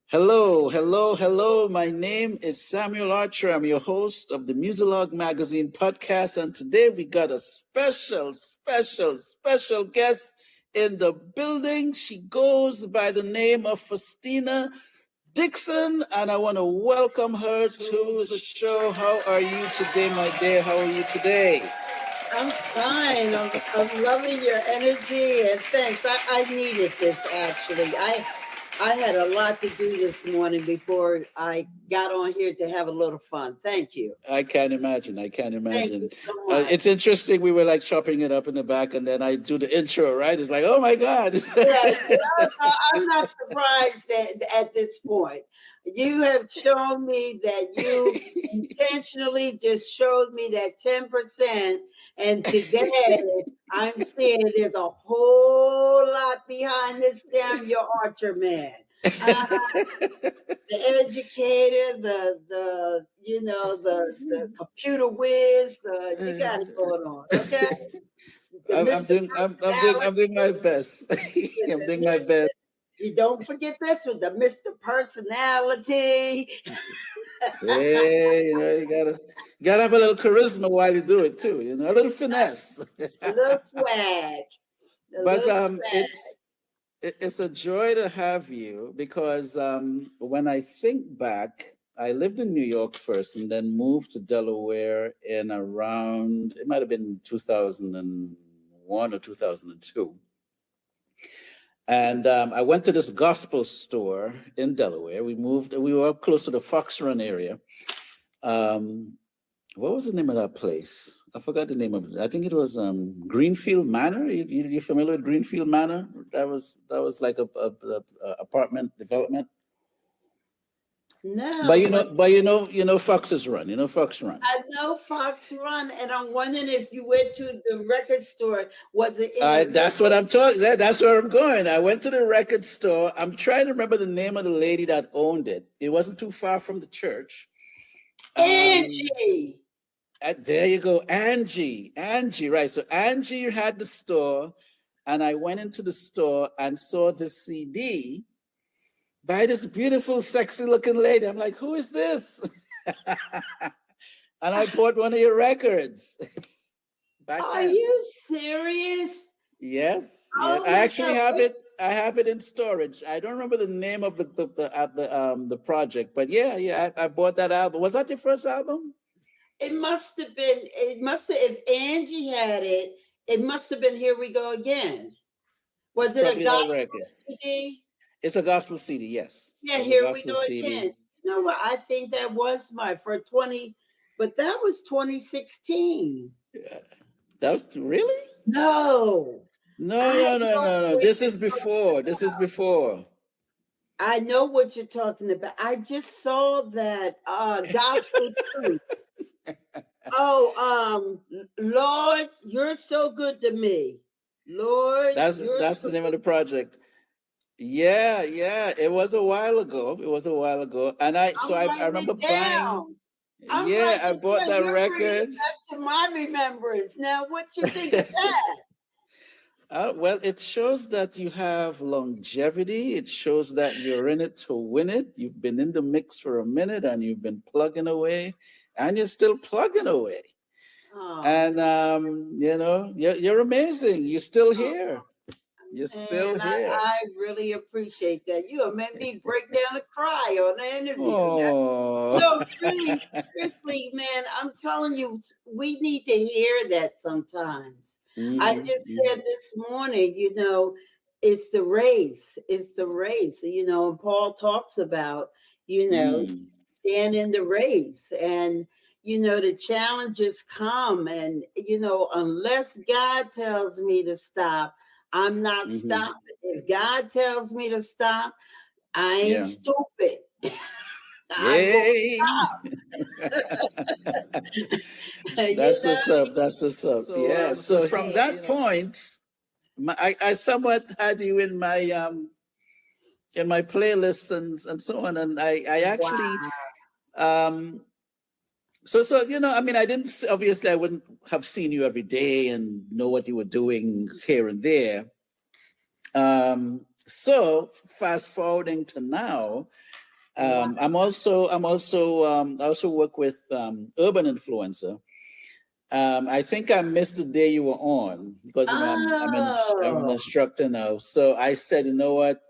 Hello, hello, hello. My name is Samuel Archer. I'm your host of the Muzilog magazine podcast. And today we got a special guest in the building. She goes by the name of Fostina Dixon, and I want to welcome her to the show. How are you today, my dear? How are you today? I'm fine. I'm loving your energy, and thanks. I needed this, actually. I had a lot to do this morning before I got on here to have a little fun. Thank you. I can't imagine. Thank you so much. It's interesting. We were like chopping it up in the back, and then I do the intro, right? It's like, oh my God. I'm not surprised at this point. You have shown me that you intentionally just showed me that 10%. And today I'm seeing there's a whole lot behind this damn your Archer man. The educator, the computer whiz, you got it going on, okay? I'm doing my best. I'm doing my best. You don't forget this with the Mr. Personality. Hey, you gotta have a little charisma while you do it too. A little finesse, a little swag. It's a joy to have you because when I think back, I lived in New York first and then moved to Delaware in around, it might have been 2001 or 2002. And I went to this gospel store in Delaware. We were up close to the Fox Run area. What was the name of that place? I forgot the name of it. I think it was Greenfield Manor. You familiar with Greenfield Manor? That was like a apartment development. No. But you know Fox's Run. You know Fox Run. I know Fox Run, and I'm wondering if you went to the record store. Was it? That's what I'm talking. That's where I'm going. I went to the record store. I'm trying to remember the name of the lady that owned it. It wasn't too far from the church. Angie. There you go, Angie, right. So Angie had the store, and I went into the store and saw the CD by this beautiful, sexy-looking lady. I'm like, who is this? And I bought one of your records. Are you serious? Yes. Oh, I actually have it. I have it in storage. I don't remember the name of the project, but yeah, I bought that album. Was that your first album? It must have been. If Angie had it, it must have been Here We Go Again. Was it a gospel CD? It's a gospel CD, yes. Yeah, Here We Go Again. You know what? I think that was but that was 2016. Yeah. That was really? No. This is before. I know what you're talking about. I just saw that gospel truth. Lord, you're so good to me. Lord, that's the name of the project. Yeah. It was a while ago. And I remember buying. I bought that record. Back to my remembrance. Now, what you think of that? Well, it shows that you have longevity. It shows that you're in it to win it. You've been in the mix for a minute and you've been plugging away, and you're still plugging away. Oh. And you're amazing. You're still here. You're still here. I really appreciate that. You made me break down and cry on the interview. Oh. No, really, seriously, man, I'm telling you, we need to hear that sometimes. Mm-hmm. I just said this morning, it's the race. And Paul talks about, stand in the race. And, the challenges come. And, unless God tells me to stop, I'm not stopping. If God tells me to stop, I ain't stupid. Yay. That's what's up. So, So from that point, I somewhat had you in my playlists and so on, and I actually I didn't, obviously I wouldn't have seen you every day and know what you were doing here and there. So fast forwarding to now, I also work with urban influencer. I think I missed the day you were on because I'm an Oh, instructor now. So I said, you know what?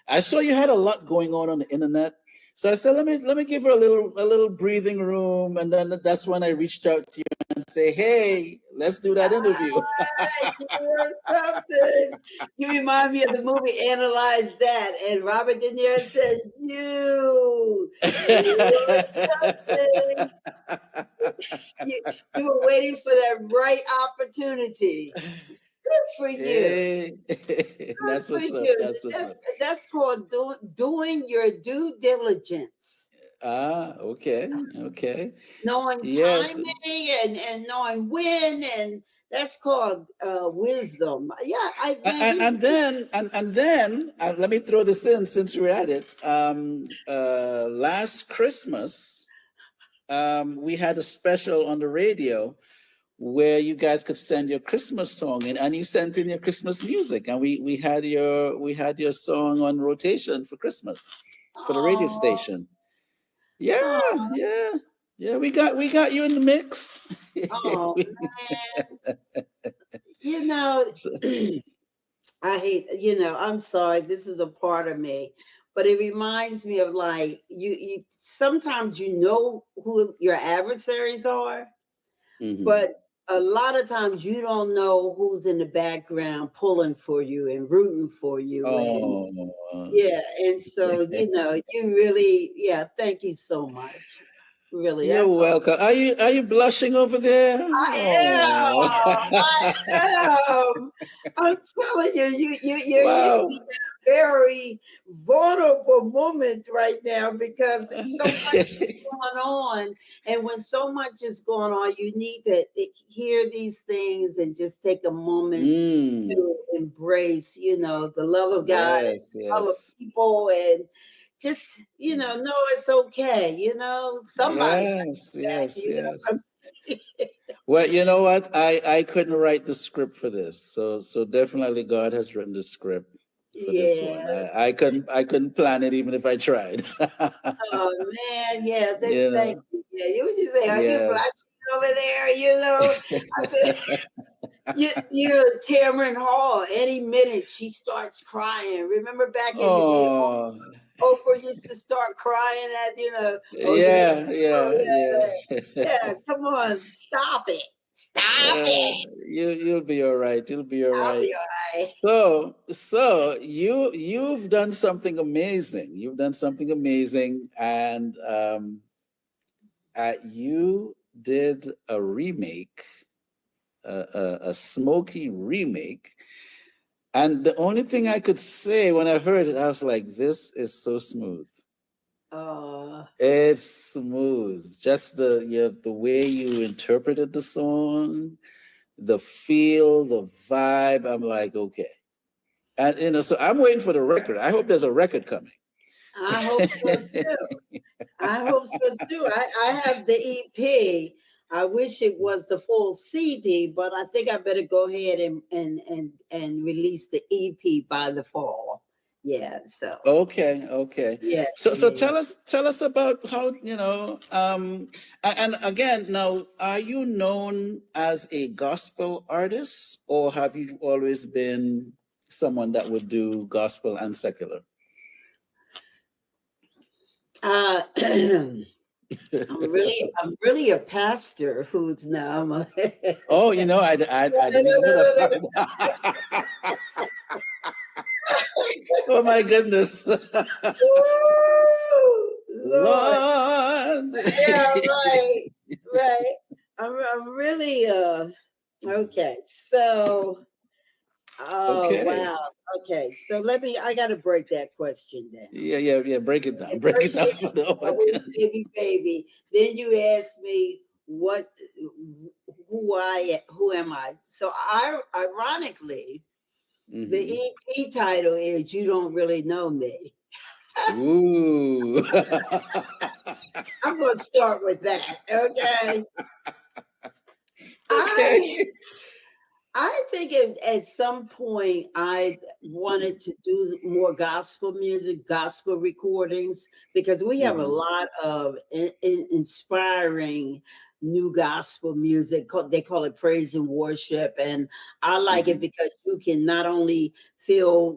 I saw you had a lot going on the internet. So I said, let me give her a little breathing room. And then that's when I reached out to you and say, hey, let's do that interview. you know something. You remind me of the movie Analyze That, and Robert De Niro says, you something. You were waiting for that right opportunity. Good for you. Hey, Good that's for what's up. you. That's what's up. That's called doing your due diligence. Ah, okay, okay. Knowing Yes. timing and knowing when, and that's called wisdom. Yeah, man, And then let me throw this in since we're at it. Last Christmas, we had a special on the radio where you guys could send your Christmas song in, and you sent in your Christmas music, and we had your song on rotation for Christmas for the radio oh, station. Yeah, oh, yeah, yeah. We got you in the mix. oh We- man. You know, so- I hate, I'm sorry, this is a part of me, but it reminds me of like you sometimes you know who your adversaries are, Mhm. but a lot of times you don't know who's in the background pulling for you and rooting for you. And Oh, yeah, and so you really, yeah, thank you so much. Really, you're that's all. welcome. Are you blushing over there? I Oh, am. I'm telling you, you're hitting wow. me at a very vulnerable moment right now because so much is going on. And when so much is going on, you need to hear these things and just take a moment Mm, to embrace, the love of God and yes, the love of yes, people and just, know it's okay. Somebody got yes, that, yes, yes. I'm Well, you know what? I couldn't write the script for this, so definitely God has written the script for this one. yeah. I couldn't plan it even if I tried. Oh man, yeah. You Thank know, you. Yeah, you would just say, "Are you black yes. over there?" I said, Tamron Hall. Any minute she starts crying. Remember back in the day, Oh, Oprah used to start crying at oh yeah, yeah, yeah, yeah. yeah. Come on, stop it, stop it. You'll be all right. You'll be all I'll right. be all right. So you've done something amazing. You've done something amazing, and you did a remake, a smoky remake. And the only thing I could say when I heard it, I was like, "This is so smooth. Uh, It's smooth. Just the way you interpreted the song, the feel, the vibe. I'm like, okay." And so I'm waiting for the record. I hope there's a record coming. I hope so too. I hope so too. I have the EP. I wish it was the full CD, but I think I better go ahead and release the EP by the fall. Yeah. So Okay, okay. yeah, So yeah, yeah. tell us about how and again, now, are you known as a gospel artist, or have you always been someone that would do gospel and secular? I'm really a pastor who's now. Oh, I didn't even know that part. Oh my goodness. Woo! Lord. Lord. Yeah, right, right. I'm really okay. So oh Okay. wow. Okay. So I gotta break that question down. Yeah, yeah, yeah. Break it down. And Break it first down you for asked the me about Ooo audience. Baby Baby. Then you asked me who am I? So ironically, the Hmm. EP title is You Don't Really Know Me. Ooh. I'm gonna start with that. Okay. Okay. I I think at some point I wanted to do more gospel music, gospel recordings, because we have a lot of inspiring new gospel music. They call it praise and worship. And I like it because you can not only feel,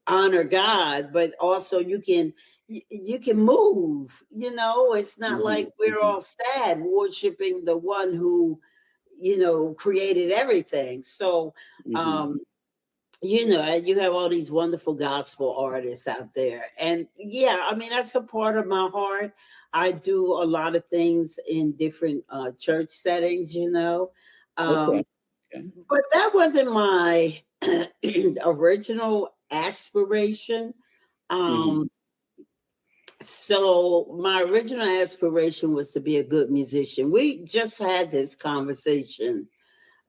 honor God, but also you can move, it's not like we're all sad worshiping the one who created everything. So, you have all these wonderful gospel artists out there. And yeah, I mean, that's a part of my heart. I do a lot of things in different church settings, Okay. But that wasn't my original aspiration. So my original aspiration was to be a good musician. We just had this conversation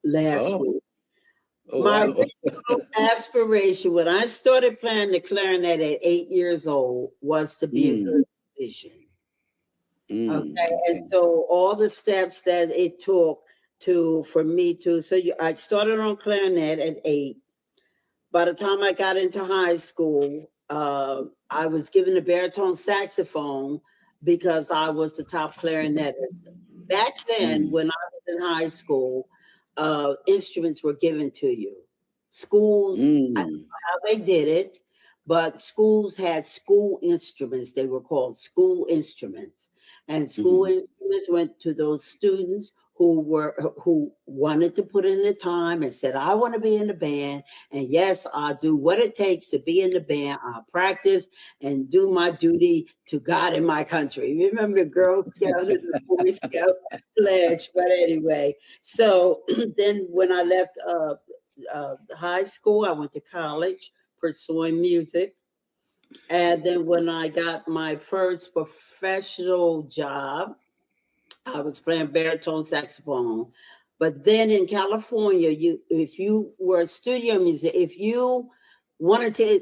last week. My Wow. original aspiration when I started playing the clarinet at 8 years old was to be a good musician. Okay. And so all the steps that it took for me to, I started on clarinet at 8. By the time I got into high school, I was given a baritone saxophone because I was the top clarinetist. Back then, when I was in high school, instruments were given to you. Schools, I don't know how they did it, but schools had school instruments. They were called school instruments. And school instruments went to those students who wanted to put in the time and said, I want to be in the band. And yes, I'll do what it takes to be in the band. I'll practice and do my duty to God and my country. Remember the Girl Scout and the Boy Scout pledge. But anyway, so then when I left high school, I went to college pursuing music. And then when I got my first professional job, I was playing baritone saxophone. But then in California, if you were a studio musician, if you wanted to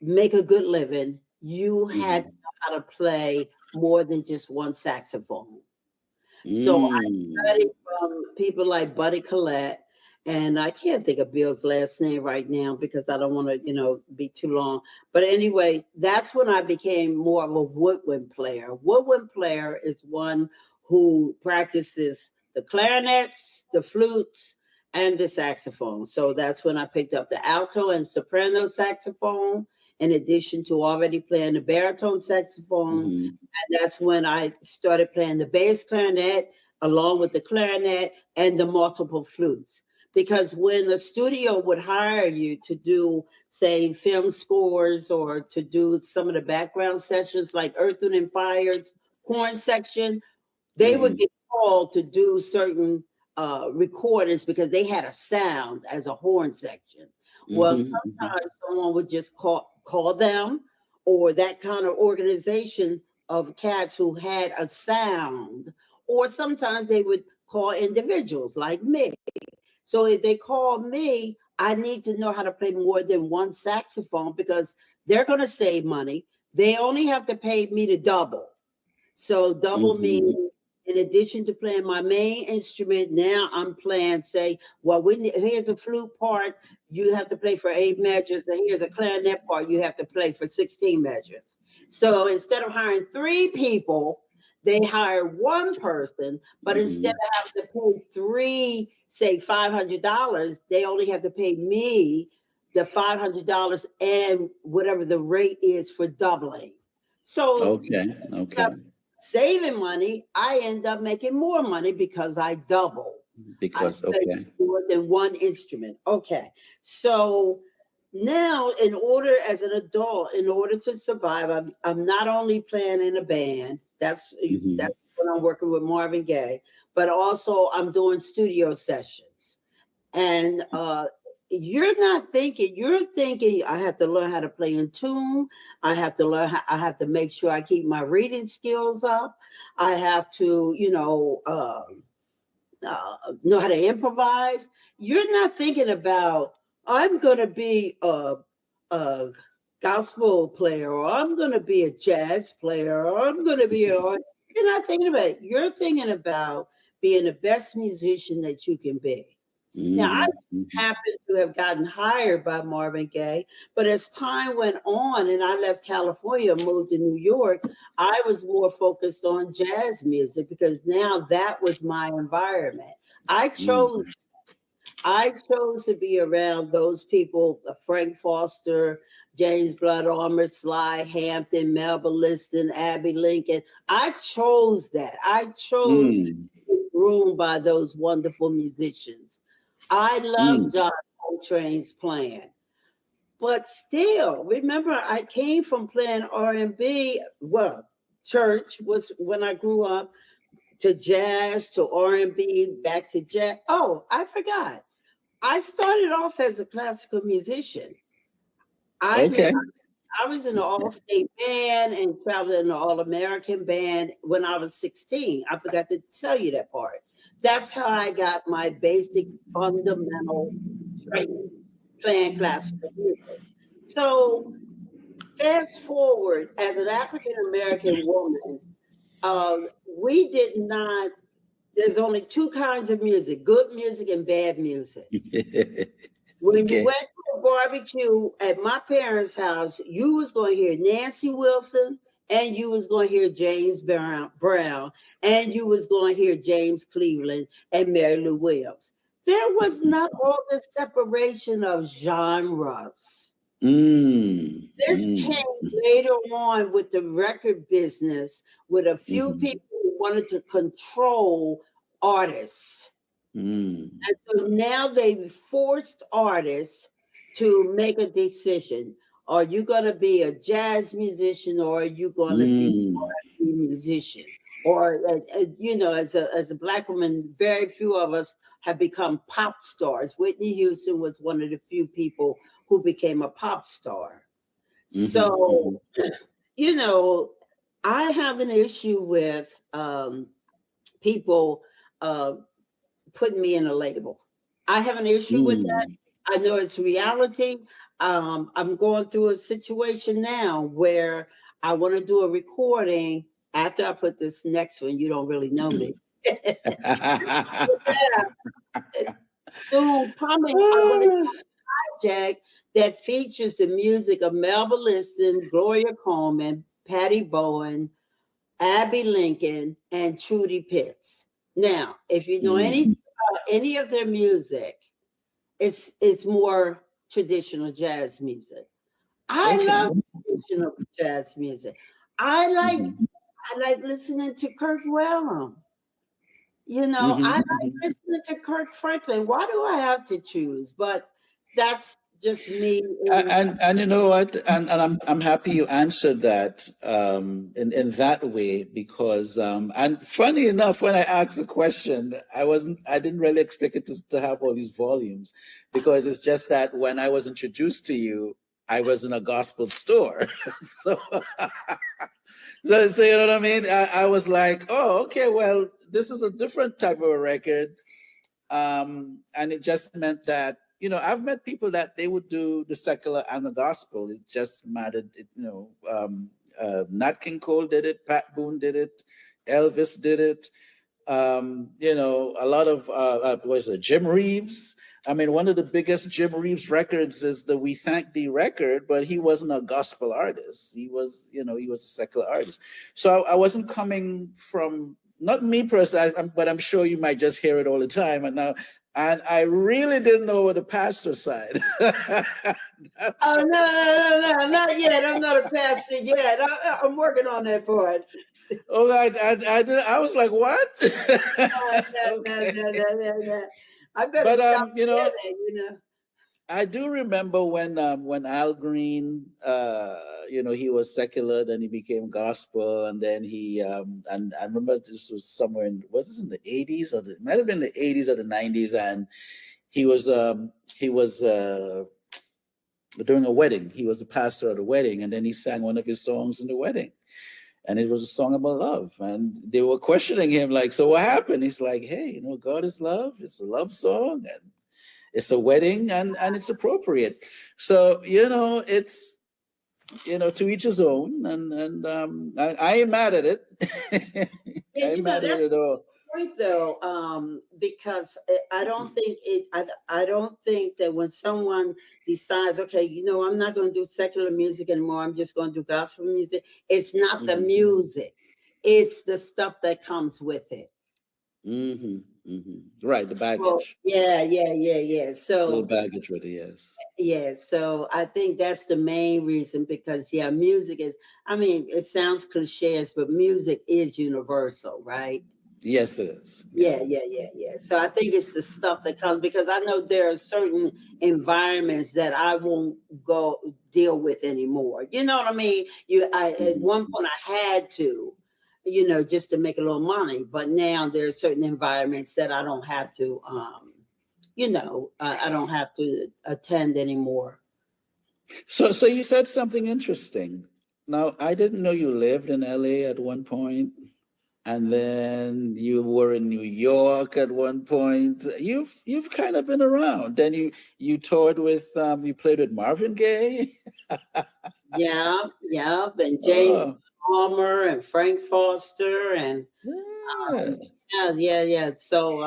make a good living, you had to know how to play more than just one saxophone. So I studied from people like Buddy Collette, and I can't think of Bill's last name right now because I don't want to, be too long. But anyway, that's when I became more of a woodwind player. Woodwind player is one who practices the clarinets, the flutes, and the saxophone. So that's when I picked up the alto and soprano saxophone, in addition to already playing the baritone saxophone. And that's when I started playing the bass clarinet along with the clarinet and the multiple flutes. Because when the studio would hire you to do, say, film scores or to do some of the background sessions like Earth, Wind & Fire's horn section, they would get called to do certain recordings because they had a sound as a horn section. Well, sometimes someone would just call them, or that kind of organization of cats who had a sound, or sometimes they would call individuals like me. So if they call me, I need to know how to play more than one saxophone because they're going to save money. They only have to pay me to double. So double means, in addition to playing my main instrument, now I'm playing, say, well, here's a flute part, you have to play for 8 measures, and here's a clarinet part, you have to play for 16 measures. So instead of hiring 3 people, they hire 1 person, but instead of having to pay 3, say $500, they only have to pay me the $500 and whatever the rate is for doubling. So saving money, I end up making more money because I double. Because more than one instrument. Okay. So now, in order as an adult, in order to survive, I'm not only playing in a band. That's when I'm working with Marvin Gaye, but also I'm doing studio sessions. And you're thinking I have to learn how to play in tune. I have to make sure I keep my reading skills up. I have to, know how to improvise. You're not thinking about, I'm going to be a gospel player, or I'm going to be a jazz player, or I'm going to be you're not thinking about it. You're thinking about being the best musician that you can be. Now, I Mm-hmm. happened to have gotten hired by Marvin Gaye, but as time went on and I left California, moved to New York, I was more focused on jazz music because now that was my environment. I chose Mm-hmm. I chose to be around those people, Frank Foster, James Blood Armour, Sly, Hampton, Melba Liston, Abbey Lincoln. I chose that. I chose to Mm-hmm. be groomed by those wonderful musicians. I love John Coltrane's playing. But still, remember, I came from playing R&B. Well, church was when I grew up, to jazz, to R&B, back to jazz. Oh, I forgot. I started off as a classical musician. I mean, Okay. I was in the all-state band and traveled in the all-American band when I was 16. I forgot to tell you that part. That's how I got my basic fundamental training playing classical music. So fast forward, as an African-American woman, we did not, there's only two kinds of music, good music and bad music. When you Okay. went to a barbecue at my parents' house, you was going to hear Nancy Wilson and you was going to hear James Brown and you was going to hear James Cleveland and Mary Lou Williams. There was not all this separation of genres. Mm, This mm, came later on with the record business, with a few mhm, people who wanted to control artists. mm, And so now they've forced artists to make a decision. Are you going to be a jazz musician or are you going to be mm, a musician? Or, you know, as a Black woman, very few of us have become pop stars. Whitney Houston was one of the few people who became a pop star. mhm, So, mhm, you know, I have an issue with people uh, putting me in a label. I have an issue with that. mm. I know it's reality. I'm going through a situation now where I want to do a recording after I put this next one. You don't really know me. Soon coming, I want to project that features the music of Melba Liston, Gloria Coleman, Patty Bowen, Abbey Lincoln, and Trudy Pitts. Now, if you know Mm, any of their music, it's more traditional jazz music. I okay. love traditional jazz music. I like Mhm, I like listening to Kirk Whalum. You know, I mhm, like mhm. listening to Kirk Franklin. Why do I have to choose? But that's just me. And you know what? And I'm happy you answered that in that way because and funny enough, when I asked the question, I didn't really expect it to have all these volumes because it's just that when I was introduced to you, I was in a gospel store, so so you know what I mean. I was like, oh, okay, well, this is a different type of a record. And it just meant that I've met people that they would do the secular and the gospel. It just mattered. Nat King Cole did it, Pat Boone did it, Elvis did it. A lot of what is it, Jim Reeves. I mean, one of the biggest Jim Reeves records is the "We Thank Thee" record, but he wasn't a gospel artist. He was a secular artist. So I wasn't coming from, not me personally, but I'm sure you might just hear it all the time. And I really didn't know what the pastor side. Oh no, not yet. I'm not a pastor yet. I'm working on that part. Oh, I was like, what? No, Okay. no. I better But stop yelling. I do remember when Al Green, he was secular, then he became gospel, and then he and I remember this was somewhere was this in the 80s it might have been the 80s or the 90s, and he was doing a wedding. He was the pastor at a wedding, and then he sang one of his songs in the wedding, and it was a song about love, and they were questioning him like, so what happened? He's like, hey, God is love. It's a love song, and it's a wedding, and it's appropriate. So it's to each his own, and I ain't mad at it. I ain't mad at it That's at all. point though, because I don't think it. I don't think that when someone decides, okay, I'm not going to do secular music anymore. I'm just going to do gospel music. It's not the music; it's the stuff that comes with it. Right, the baggage. Well, yeah. A little So baggage with it, yes. yeah, so I think that's the main reason because music is. I mean, it sounds cliches, but music is universal, right? Yes, it is. Yes, Yeah. So I think it's the stuff that comes because I know there are certain environments that I won't go deal with anymore. You know what I mean? At one point I had to, just to make a little money, but now there are certain environments that I don't have to, I don't have to attend anymore. So you said something interesting. Now, I didn't know you lived in LA at one point. And then you were in New York at one point. You've kind of been around. Then you toured with you played with Marvin Gaye. Yeah, and James Palmer and Frank Foster and yeah. So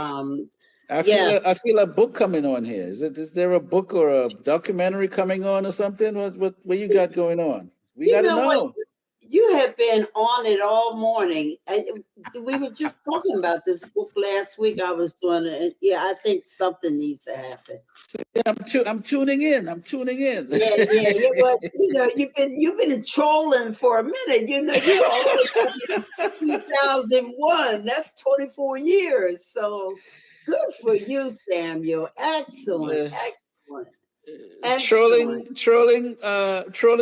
I feel a book coming on here. Is there a book or a documentary coming on or something? What you got going on? We got to know. What? You have been on it all morning. We were just talking about this book last week. I was doing it. Yeah, I think something needs to happen. I'm tuning in. Yeah. But you've been trolling for a minute. You're always 2001. That's 24 years. So good for you, Samuel. Excellent. Trolling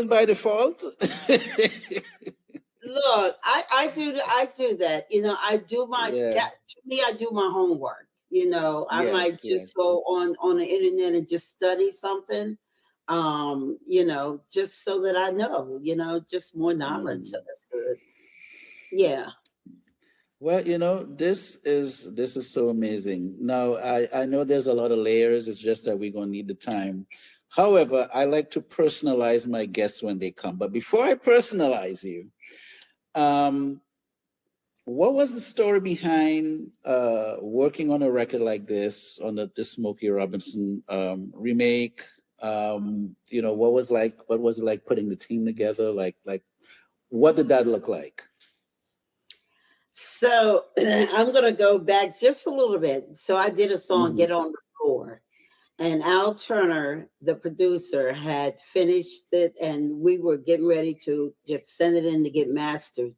by default. Look, I do that. I do to me, I do my homework. I might just go on the internet and just study something. Just so that I know, just more knowledge. So that's good. Yeah. Well, this is so amazing. Now, I know there's a lot of layers. It's just that we're going to need the time. However, I like to personalize my guests when they come. But before I personalize you, what was the story behind working on a record like this, on the Smokey Robinson remake? What was it like putting the team together? Like what did that look like? So I'm going to go back just a little bit. So I did a song, Get on the Floor. And Al Turner, the producer, had finished it and we were getting ready to just send it in to get mastered.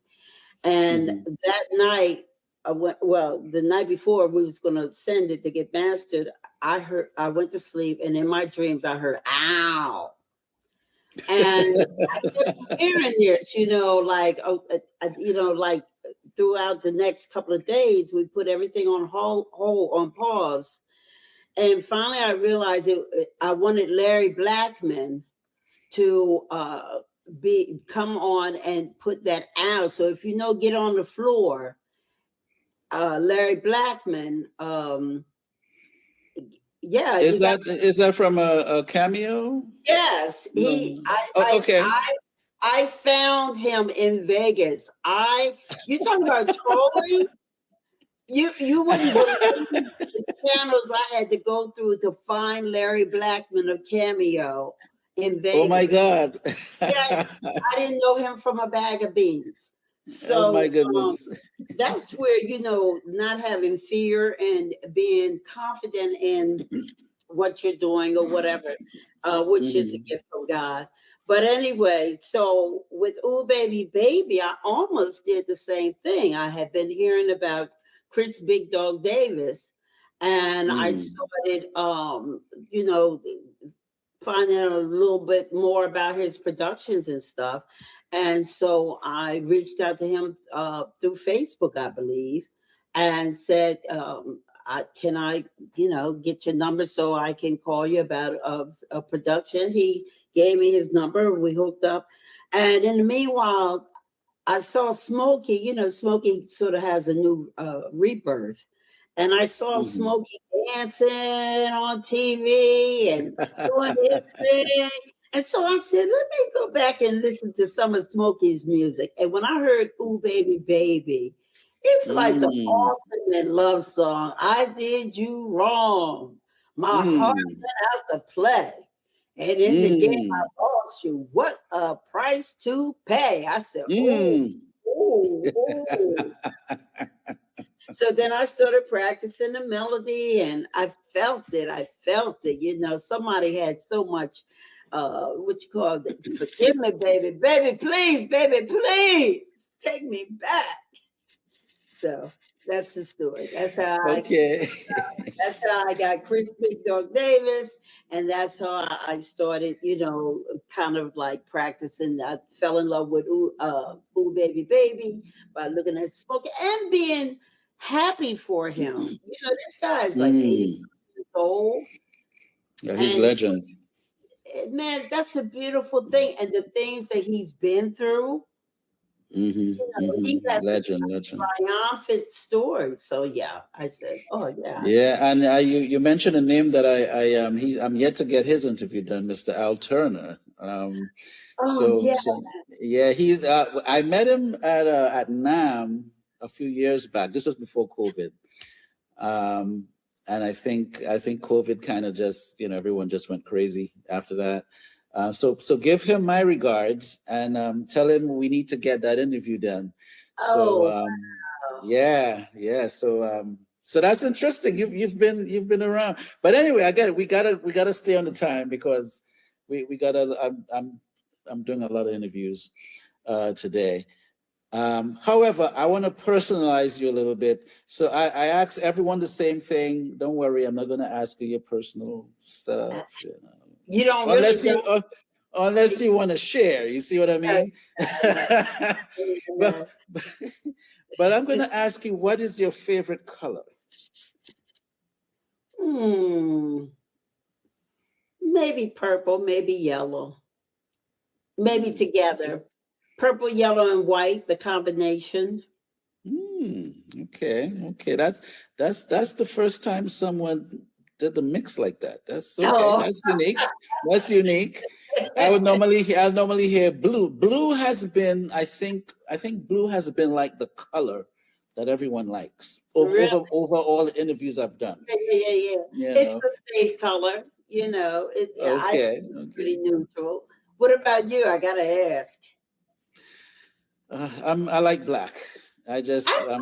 And that night, the night before we was going to send it to get mastered, I went to sleep and in my dreams I heard, ow. And I kept hearing this, like throughout the next couple of days, we put everything on on pause. And finally, I realized I wanted Larry Blackman to come on and put that out. So if Get on the Floor, Larry Blackman, Is that from a cameo? Yes, okay. I found him in Vegas. You talking about trolling? You wouldn't believe the channels I had to go through to find Larry Blackman of Cameo in Vegas. Oh my God! Yes, I didn't know him from a bag of beans. So, oh my goodness! That's where not having fear and being confident in what you're doing or whatever, which is a gift from God. But anyway, so with Ooo Baby Baby, I almost did the same thing. I had been hearing about Chris Big Dog Davis, and I started, finding out a little bit more about his productions and stuff. And so I reached out to him through Facebook, I believe, and said, can I, get your number so I can call you about a production? He gave me his number. We hooked up. And in the meanwhile, I saw Smokey, Smokey sort of has a new rebirth. And I saw Smokey dancing on TV and doing his thing. And so I said, let me go back and listen to some of Smokey's music. And when I heard Ooo Baby Baby, It's like the ultimate love song. I did you wrong. My heart went out to play. And in the game, I lost you. What a price to pay. I said, ooh. So then I started practicing the melody, and I felt it. You know, somebody had so much, what you call it? Forgive me, baby. Baby, please. Take me back. So that's the story. That's how I got Chris Big Dog Davis, and that's how I started, you know, kind of like practicing. I fell in love with Ooo Baby Baby by looking at Smokey and being happy for him. You know, this guy is like 80 years old. Yeah, he's legend. Man, that's a beautiful thing. And the things that he's been through. You know, he got legend. triumphant story. So yeah, I said, oh yeah. Yeah, and you mentioned a name that I'm yet to get his interview done, Mr. Al Turner. He's I met him at NAMM a few years back. This was before COVID. And I think COVID kind of just, you know, everyone just went crazy after that. So give him my regards and tell him we need to get that interview done. So so that's interesting. You've been around, but anyway, I get it. We gotta stay on the time because we gotta. I'm doing a lot of interviews today. However, I want to personalize you a little bit. So I ask everyone the same thing. Don't worry, I'm not going to ask you your personal stuff. You know. You don't unless you want to share. You see what I mean? but I'm going to ask you, what is your favorite color? Maybe purple, maybe yellow, maybe together. Purple, yellow, and white, the combination. Okay. That's the first time someone did the mix like that. That's okay. That's unique. I'll normally hear blue. Blue has been, I think blue has been like the color that everyone likes over all the interviews I've done. Yeah. It's a safe color, you know. I think it's pretty neutral. What about you? I gotta ask. I like black. I'm just like I'm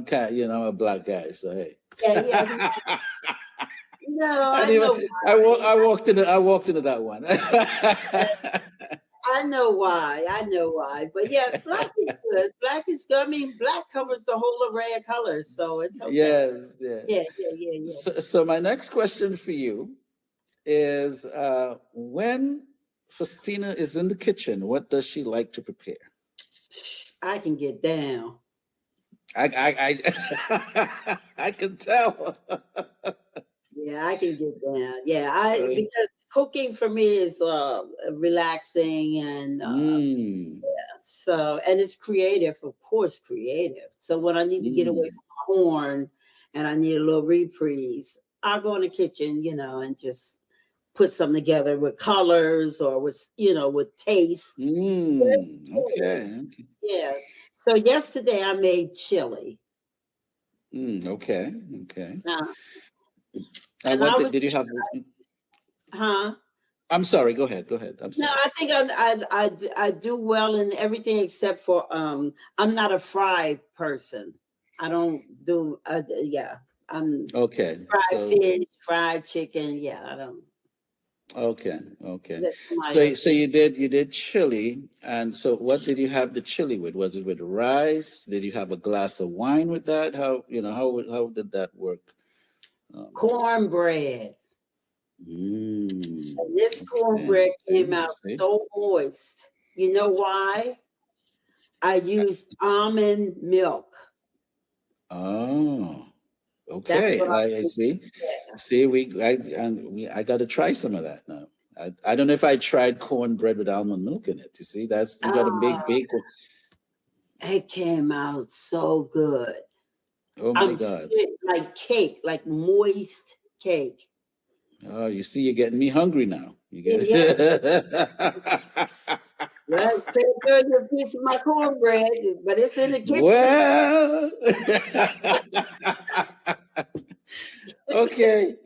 kind of, you know, I'm a black guy, so hey. Yeah. No, I walked into that one. I know why. But yeah, black is good. Black is good. I mean, black covers the whole array of colors, so it's okay. Yes. Yeah. So my next question for you is when Fostina is in the kitchen, what does she like to prepare? I can get down. I can tell. Yeah, I can get down. Yeah, because cooking for me is relaxing and so, and it's creative, of course, creative. So when I need to get away from corn and I need a little reprise, I'll go in the kitchen, you know, and just put something together with colors or with, you know, with taste. Okay. Yeah. So yesterday I made chili. Okay. And what did you have? Huh? I'm sorry. Go ahead. I'm sorry. No, I think I do well in everything except for I'm not a fried person. I don't do I'm fried fish, fried chicken. Yeah, I don't. Okay. So you did chili, and so what did you have the chili with? Was it with rice? Did you have a glass of wine with that? How did that work? Cornbread. And this cornbread came out so moist. You know why? I used almond milk. Oh. Okay, I see. Yeah. See, I got to try some of that now. I don't know if I tried cornbread with almond milk in it. You see, you got a big one. It came out so good. Oh my God! Like cake, like moist cake. Oh, you see, you're getting me hungry now. You get Well, can't throw you a piece of my cornbread, but it's in the kitchen. Well, okay.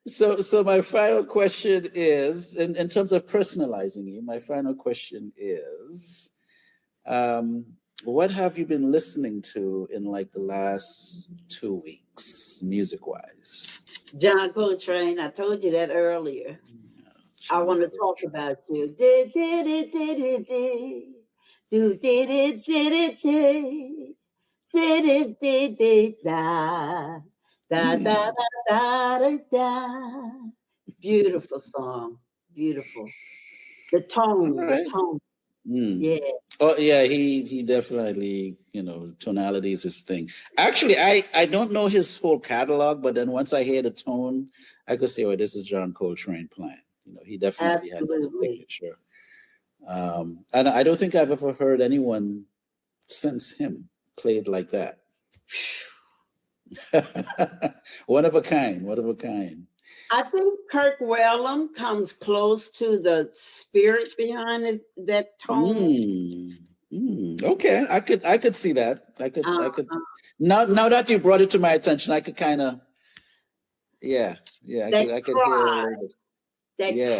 So my final question is, in terms of personalizing you, my final question is, what have you been listening to in like the last 2 weeks, music-wise? John Coltrane, I told you that earlier. I want to talk about you. Do did it did it did did it did it did it did it da da da da da da. Beautiful song, beautiful. The tone, All right. the tone. Yeah. Oh yeah, he definitely, tonality is his thing. Actually, I don't know his whole catalog, but then once I hear the tone, I could say, oh, this is John Coltrane playing. He definitely has that signature. And I don't think I've ever heard anyone since him play it like that. One of a kind. I think Kirk Whalum comes close to the spirit behind that tone. Okay, I could see that. I could. Now that you brought it to my attention, I could kind of. Yeah. I could hear a little bit.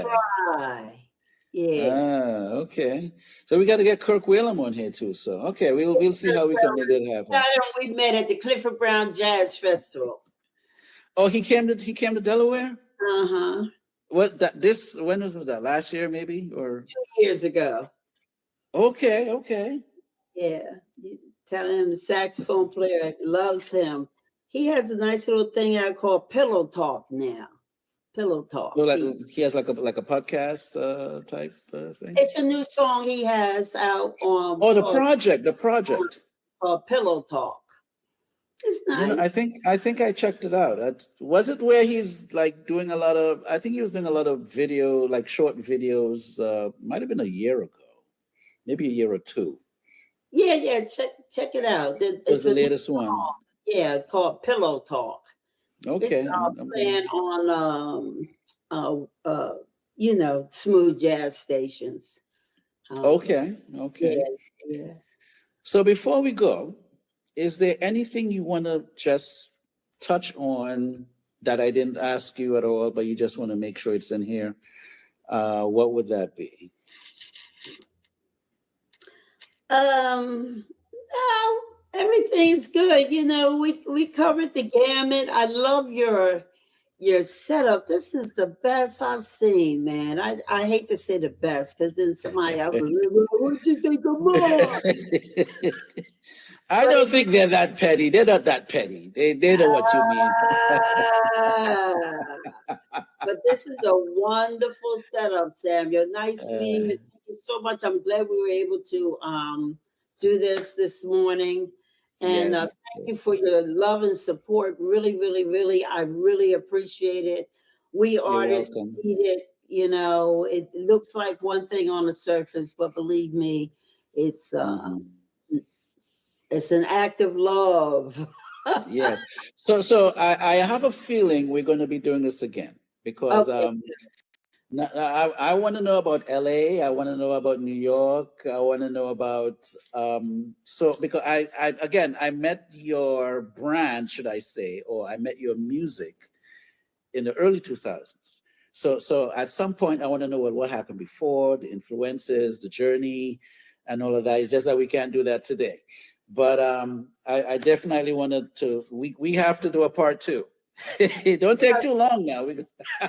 Cry. Yeah. Okay. So we got to get Kirk Whalum on here too. So okay, we'll see how we can make that happen. We met at the Clifford Browne Jazz Festival. Oh, he came to Delaware? Uh-huh. When was that? Last year maybe, or 2 years ago. Okay. Yeah. You tell him the saxophone player loves him. He has a nice little thing I call Pillow Talk now. Pillow Talk. Well, he has like a podcast type thing. It's a new song he has out on. Oh, the project. Pillow Talk. It's nice. I think I checked it out. Was it where he's like doing a lot of? I think he was doing a lot of video, like short videos. Might have been a year ago, maybe a year or two. Yeah. Check it out. It's the latest one. Yeah, called Pillow Talk. Okay. It's playing on smooth jazz stations. Okay. Yeah. So before we go, is there anything you want to just touch on that I didn't ask you at all, but you just want to make sure it's in here? What would that be? Everything's good. We covered the gamut. I love your setup. This is the best I've seen, man. I hate to say the best because then somebody else will, what you think of more? I don't think they're that petty. They're not that petty. They know what you mean. But this is a wonderful setup, Samuel. Nice meeting you. Thank you so much. I'm glad we were able to do this morning. And thank you for your love and support. Really, really, really, I really appreciate it. We artists need it. It looks like one thing on the surface, but believe me, it's an act of love. Yes. So I have a feeling we're going to be doing this again because I want to know about LA. I want to know about New York. I want to know about because I met your brand, should I say, or I met your music in the early 2000s. So at some point I want to know what happened before, the influences, the journey, and all of that. It's just that we can't do that today. But I definitely wanted to. We have to do a part 2. Don't take too long now.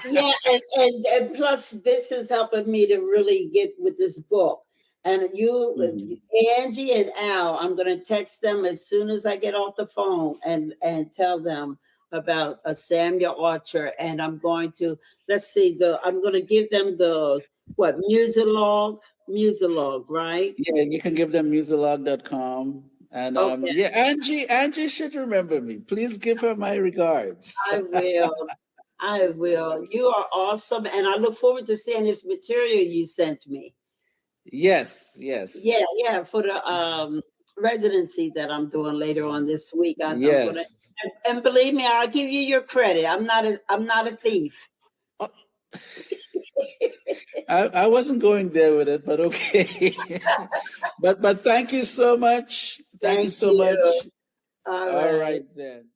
Yeah, and plus this is helping me to really get with this book. And Angie and Al, I'm going to text them as soon as I get off the phone and tell them about a Samuel Archer. And I'm going to I'm going to give them the Muzilog, right? Yeah, you can give them muzilog.com. And Angie should remember me. Please give her my regards. I will. You are awesome. And I look forward to seeing this material you sent me. Yes. Yeah, for the residency that I'm doing later on this week. And believe me, I'll give you your credit. I'm not a thief. I wasn't going there with it, but okay. but thank you so much. Thank you Thank so you. much. All All right. right then.